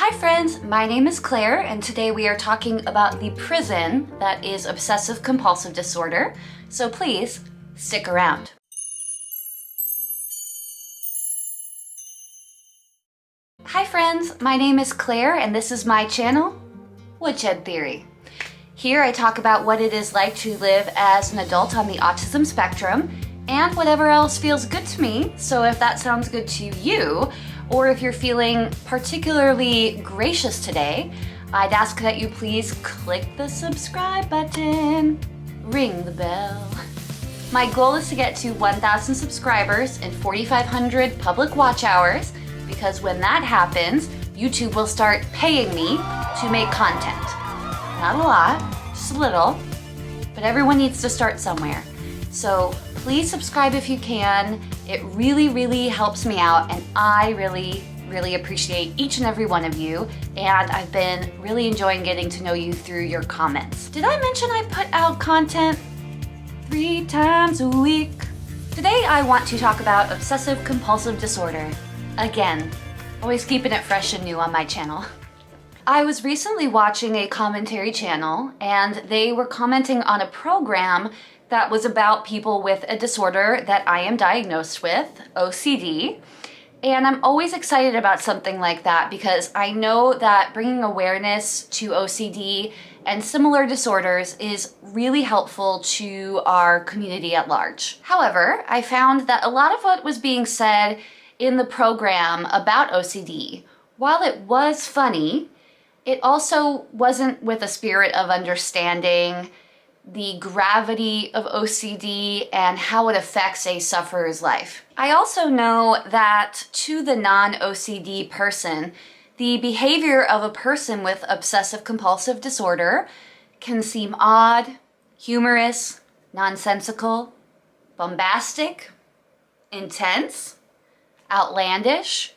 Hi friends, my name is Claire and today we are talking about the prison that is obsessive compulsive disorder, so please stick around. Hi friends, my name is Claire and this is my channel, Woodshed Theory. Here I talk about what it is like to live as an adult on the autism spectrum and whatever else feels good to me, so if that sounds good to you, or if you're feeling particularly gracious today, I'd ask that you please click the subscribe button, ring the bell. My goal is to get to 1,000 subscribers and 4,500 public watch hours, because when that happens, YouTube will start paying me to make content. Not a lot, just a little, but everyone needs to start somewhere. So please subscribe if you can. It really helps me out, and I really appreciate each and every one of you, and I've been really enjoying getting to know you through your comments. Did I mention I put out content 3 times a week? Today I want to talk about obsessive compulsive disorder. Again, always keeping it fresh and new on my channel. I was recently watching a commentary channel, and they were commenting on a program that was about people with a disorder that I am diagnosed with, OCD. And I'm always excited about something like that because I know that bringing awareness to OCD and similar disorders is really helpful to our community at large. However, I found that a lot of what was being said in the program about OCD, while it was funny, it also wasn't with a spirit of understanding the gravity of OCD and how it affects a sufferer's life. I also know that to the non-OCD person, the behavior of a person with obsessive compulsive disorder can seem odd, humorous, nonsensical, bombastic, intense, outlandish.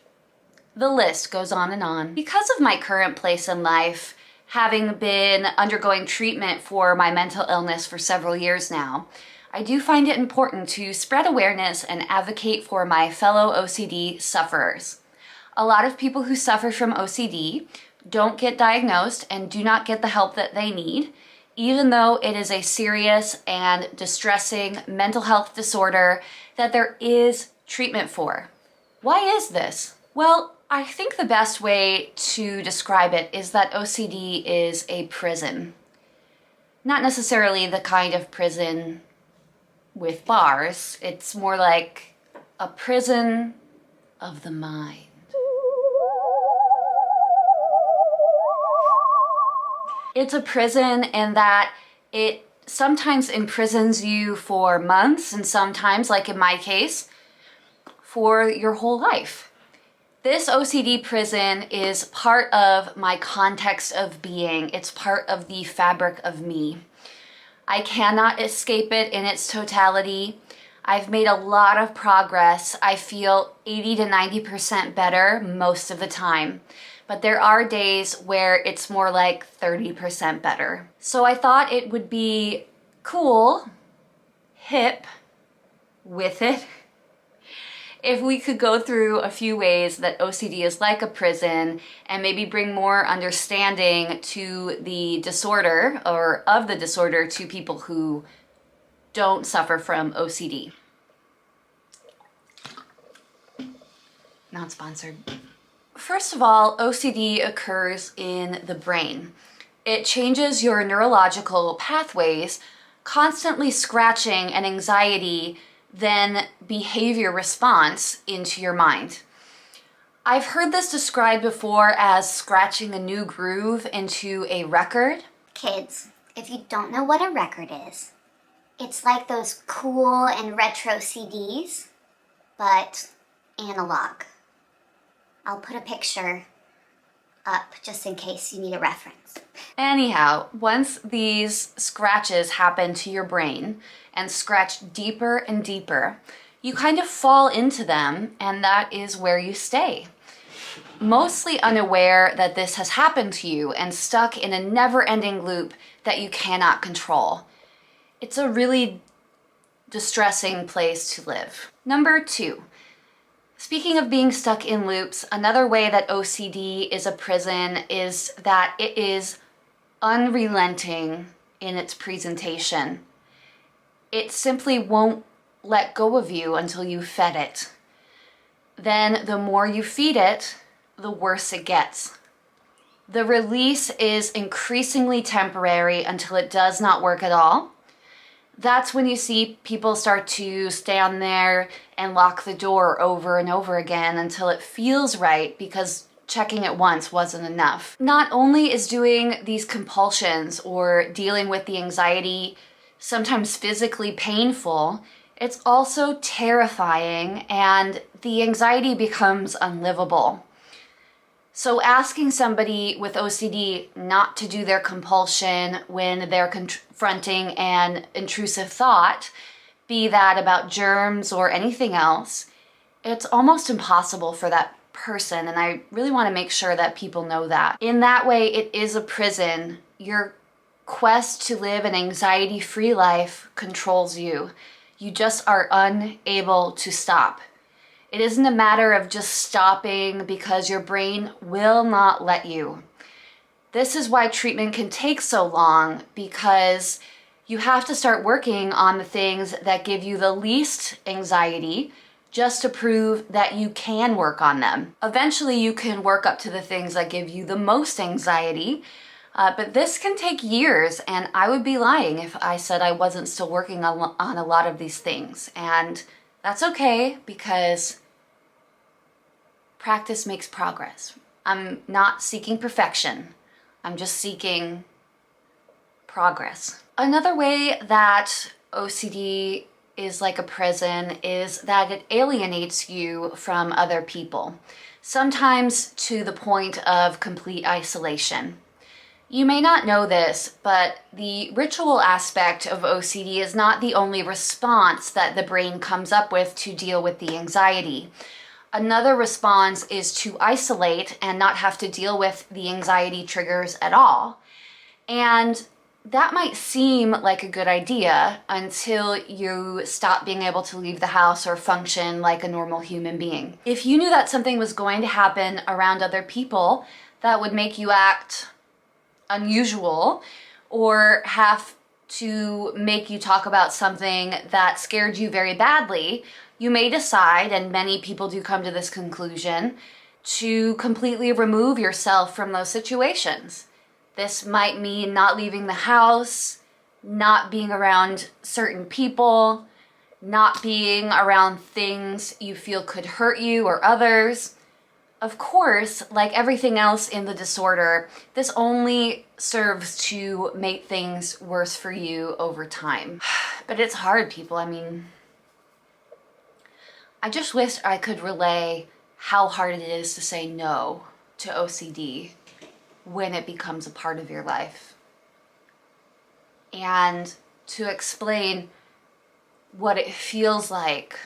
The list goes on and on. Because of my current place in life, having been undergoing treatment for my mental illness for several years now, I do find it important to spread awareness and advocate for my fellow OCD sufferers. A lot of people who suffer from OCD don't get diagnosed and do not get the help that they need, even though it is a serious and distressing mental health disorder that there is treatment for. Why is this? Well, I think the best way to describe it is that OCD is a prison. Not necessarily the kind of prison with bars. It's more like a prison of the mind. It's a prison in that it sometimes imprisons you for months and sometimes, like in my case, for your whole life. This OCD prison is part of my context of being. It's part of the fabric of me. I cannot escape it in its totality. I've made a lot of progress. I feel 80 to 90% better most of the time, but there are days where it's more like 30% better. So I thought it would be cool, hip, with it, if we could go through a few ways that OCD is like a prison and maybe bring more understanding to the disorder or of the disorder to people who don't suffer from OCD. Not sponsored. First of all, OCD occurs in the brain. It changes your neurological pathways, constantly scratching an anxiety then behavior response into your mind. I've heard this described before as scratching a new groove into a record. Kids, if you don't know what a record is, it's like those cool and retro CDs, but analog. I'll put a picture up just in case you need a reference. Anyhow, once these scratches happen to your brain and scratch deeper and deeper, you kind of fall into them, and that is where you stay. Mostly unaware that this has happened to you and stuck in a never-ending loop that you cannot control. It's a really distressing place to live. Number 2, Speaking of being stuck in loops, another way that OCD is a prison is that it is unrelenting in its presentation. It simply won't let go of you until you fed it. Then the more you feed it, the worse it gets. The release is increasingly temporary until it does not work at all. That's when you see people start to stand there and lock the door over and over again until it feels right, because checking it once wasn't enough. Not only is doing these compulsions or dealing with the anxiety sometimes physically painful, it's also terrifying, and the anxiety becomes unlivable. So asking somebody with OCD not to do their compulsion when they're confronting an intrusive thought, be that about germs or anything else, it's almost impossible for that person, and I really want to make sure that people know that. In that way, it is a prison. Your quest to live an anxiety-free life controls you. You just are unable to stop. It isn't a matter of just stopping because your brain will not let you. This is why treatment can take so long, because you have to start working on the things that give you the least anxiety just to prove that you can work on them. Eventually, you can work up to the things that give you the most anxiety, but this can take years, and I would be lying if I said I wasn't still working on a lot of these things. And that's okay, because practice makes progress. I'm not seeking perfection. I'm just seeking progress. Another way that OCD is like a prison is that it alienates you from other people, sometimes to the point of complete isolation. You may not know this, but the ritual aspect of OCD is not the only response that the brain comes up with to deal with the anxiety. Another response is to isolate and not have to deal with the anxiety triggers at all. And that might seem like a good idea until you stop being able to leave the house or function like a normal human being. If you knew that something was going to happen around other people that would make you act unusual or have to make you talk about something that scared you very badly, you may decide, and many people do come to this conclusion, to completely remove yourself from those situations. This might mean not leaving the house, not being around certain people, not being around things you feel could hurt you or others. Of course, like everything else in the disorder, this only serves to make things worse for you over time. But it's hard, people. I mean, I just wish I could relay how hard it is to say no to OCD when it becomes a part of your life, and to explain what it feels like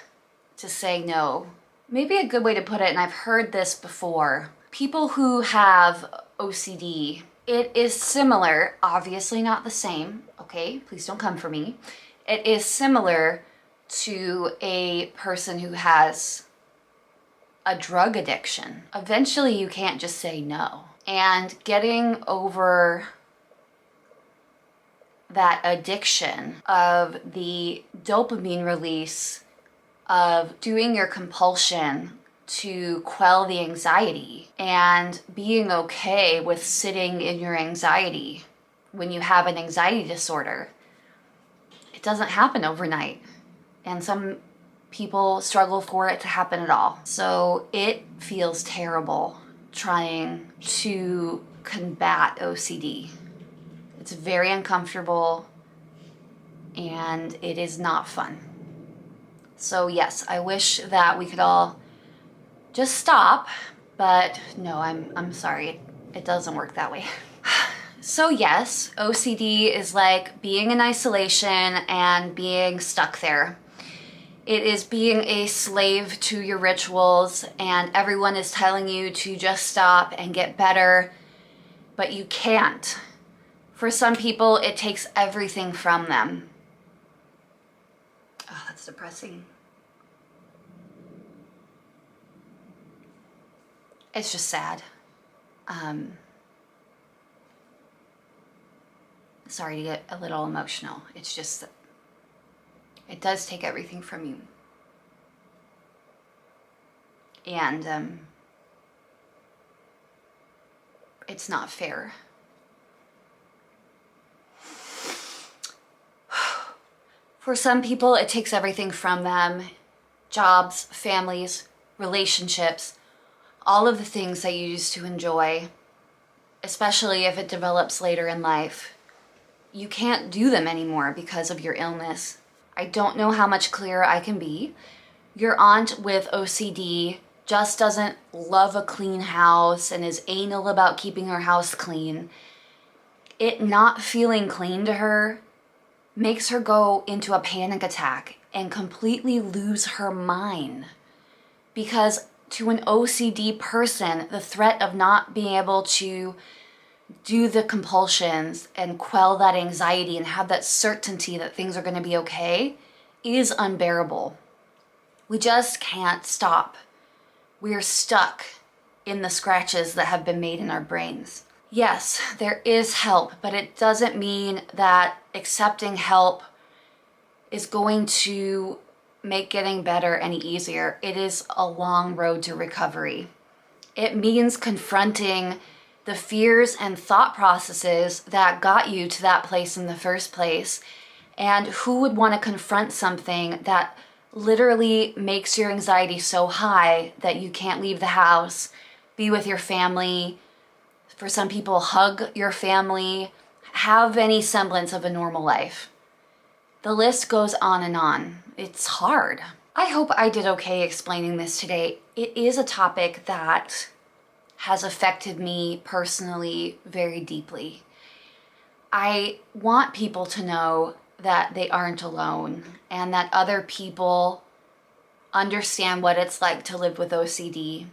to say no. Maybe a good way to put it, and I've heard this before, people who have OCD, it is similar, obviously not the same, okay? Please don't come for me. It is similar to a person who has a drug addiction. Eventually, you can't just say no. And getting over that addiction of the dopamine release of doing your compulsion to quell the anxiety and being okay with sitting in your anxiety when you have an anxiety disorder, it doesn't happen overnight. And some people struggle for it to happen at all. So it feels terrible trying to combat OCD. It's very uncomfortable and it is not fun. So yes, I wish that we could all just stop, but no, I'm sorry, it doesn't work that way. So yes, OCD is like being in isolation and being stuck there. It is being a slave to your rituals, and everyone is telling you to just stop and get better, but you can't. For some people, it takes everything from them. Oh, that's depressing. It's just sad. Sorry to get a little emotional. It's just, it does take everything from you. And it's not fair. For some people, it takes everything from them. Jobs, families, relationships, all of the things that you used to enjoy, especially if it develops later in life. You can't do them anymore because of your illness. I don't know how much clearer I can be. Your aunt with OCD just doesn't love a clean house and is anal about keeping her house clean. It not feeling clean to her makes her go into a panic attack and completely lose her mind. Because to an OCD person, the threat of not being able to do the compulsions and quell that anxiety and have that certainty that things are going to be okay is unbearable. We just can't stop. We're stuck in the scratches that have been made in our brains. Yes, there is help, but it doesn't mean that accepting help is going to make getting better any easier. It is a long road to recovery. It means confronting the fears and thought processes that got you to that place in the first place. And who would want to confront something that literally makes your anxiety so high that you can't leave the house, be with your family, for some people, hug your family, have any semblance of a normal life. The list goes on and on. It's hard. I hope I did okay explaining this today. It is a topic that has affected me personally very deeply. I want people to know that they aren't alone and that other people understand what it's like to live with OCD.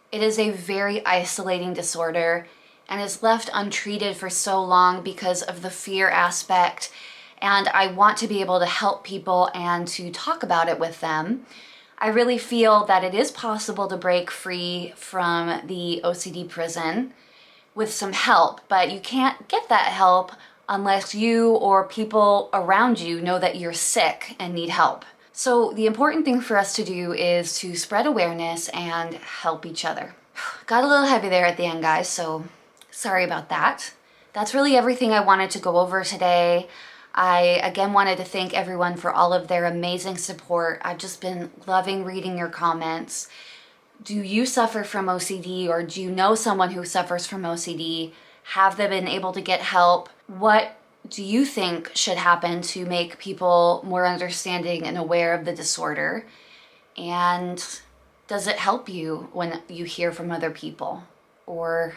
It is a very isolating disorder and is left untreated for so long because of the fear aspect. And I want to be able to help people and to talk about it with them. I really feel that it is possible to break free from the OCD prison with some help, but you can't get that help unless you or people around you know that you're sick and need help. So the important thing for us to do is to spread awareness and help each other. Got a little heavy there at the end, guys, so sorry about that. That's really everything I wanted to go over today. I again wanted to thank everyone for all of their amazing support. I've just been loving reading your comments. Do you suffer from OCD, or do you know someone who suffers from OCD? Have they been able to get help? What do you think should happen to make people more understanding and aware of the disorder? And does it help you when you hear from other people? Or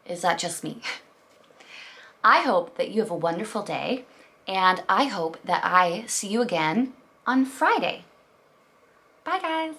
is that just me? I hope that you have a wonderful day, and I hope that I see you again on Friday. Bye, guys.